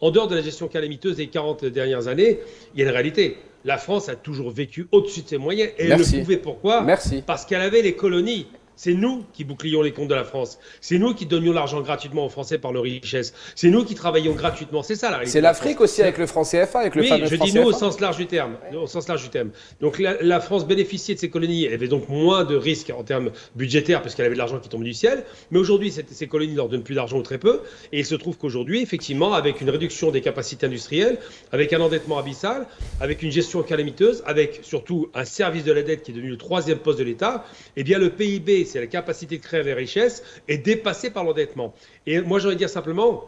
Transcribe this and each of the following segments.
en dehors de la gestion calamiteuse des 40 dernières années, il y a une réalité. La France a toujours vécu au-dessus de ses moyens. Et elle le pouvait. Pourquoi? Parce qu'elle avait les colonies. C'est nous qui bouclions les comptes de la France. C'est nous qui donnions l'argent gratuitement aux Français par nos richesses. C'est nous qui travaillions gratuitement. C'est ça la réalité. C'est l'Afrique aussi avec le franc CFA, avec le fameux franc CFA. Oui, je dis nous au sens large du terme. Au sens large du terme. Donc la France bénéficiait de ses colonies. Elle avait donc moins de risques en termes budgétaires parce qu'elle avait de l'argent qui tombait du ciel. Mais aujourd'hui, ces colonies ne leur donnent plus d'argent ou très peu. Et il se trouve qu'aujourd'hui, effectivement, avec une réduction des capacités industrielles, avec un endettement abyssal, avec une gestion calamiteuse, avec surtout un service de la dette qui est devenu le 3e poste de l'État, eh bien le PIB, c'est la capacité de créer des richesses, est dépassée par l'endettement. Et moi, j'aurais dire simplement,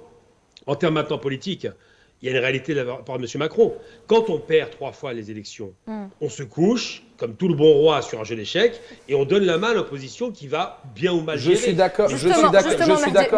en termes maintenant politiques, il y a une réalité de la part de M. Macron. Quand on perd 3 fois les élections, on se couche, comme tout le bon roi, sur un jeu d'échecs, et on donne la main à l'opposition qui va bien ou mal gérer. Je suis d'accord,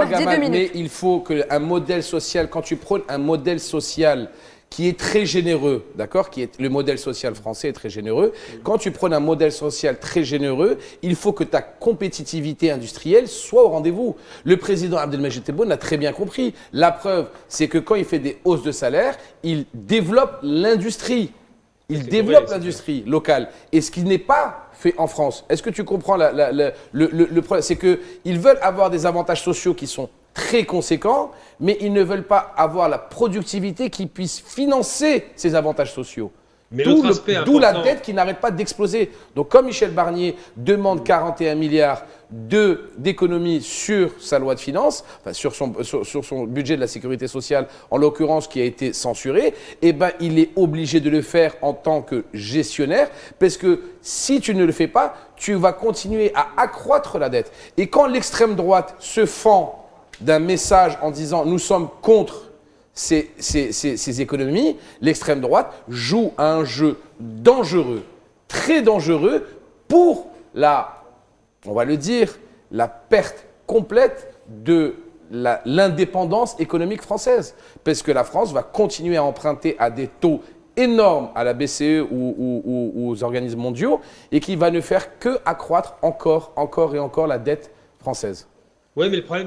Gamal, mais il faut qu'un modèle social, quand tu prônes un modèle social qui est très généreux, d'accord, le modèle social français est très généreux. Quand tu prends un modèle social très généreux, il faut que ta compétitivité industrielle soit au rendez-vous. Le président Abdelmadjid Tebboune l'a très bien compris. La preuve, c'est que quand il fait des hausses de salaire, il développe l'industrie. Il développe l'industrie locale. Et ce qui n'est pas fait en France. Est-ce que tu comprends le problème? C'est qu'ils veulent avoir des avantages sociaux qui sont très conséquents, mais ils ne veulent pas avoir la productivité qui puisse financer ces avantages sociaux. D'où la dette qui n'arrête pas d'exploser. Donc comme Michel Barnier demande 41 milliards d'économies sur sa loi de finances, enfin sur son budget de la sécurité sociale, en l'occurrence qui a été censuré, eh ben, il est obligé de le faire en tant que gestionnaire, parce que si tu ne le fais pas, tu vas continuer à accroître la dette. Et quand l'extrême droite se fend d'un message en disant « nous sommes contre ces économies », l'extrême droite joue à un jeu dangereux, très dangereux pour on va le dire, la perte complète de l'indépendance économique française. Parce que la France va continuer à emprunter à des taux énormes à la BCE ou aux organismes mondiaux et qui va ne faire que accroître encore et encore la dette française. Oui, mais le problème,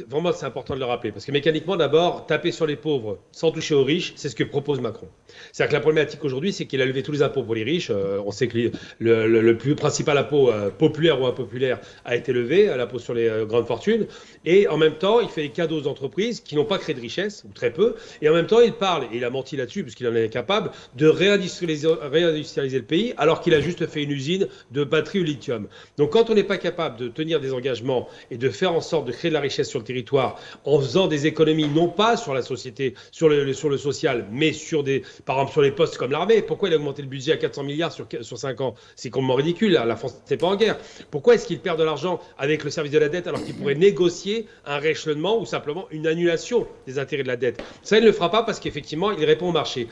vraiment, c'est important de le rappeler. Parce que mécaniquement, d'abord, taper sur les pauvres sans toucher aux riches, c'est ce que propose Macron. C'est-à-dire que la problématique aujourd'hui, c'est qu'il a levé tous les impôts pour les riches. On sait que le plus principal impôt populaire ou impopulaire a été levé, l'impôt sur les grandes fortunes. Et en même temps, il fait des cadeaux aux entreprises qui n'ont pas créé de richesse, ou très peu. Et en même temps, il parle, et il a menti là-dessus, puisqu'il en est incapable, de réindustrialiser le pays, alors qu'il a juste fait une usine de batteries au lithium. Donc quand on n'est pas capable de tenir des engagements et de faire en sorte de créer de la richesse sur le territoire en faisant des économies, non pas sur la société, sur le social, mais par exemple sur les postes comme l'armée. Pourquoi il a augmenté le budget à 400 milliards sur 5 ans? C'est complètement ridicule. La France n'est pas en guerre. Pourquoi est-ce qu'il perd de l'argent avec le service de la dette alors qu'il pourrait négocier un rééchelonnement ou simplement une annulation des intérêts de la dette? Ça, il ne le fera pas parce qu'effectivement, il répond au marché.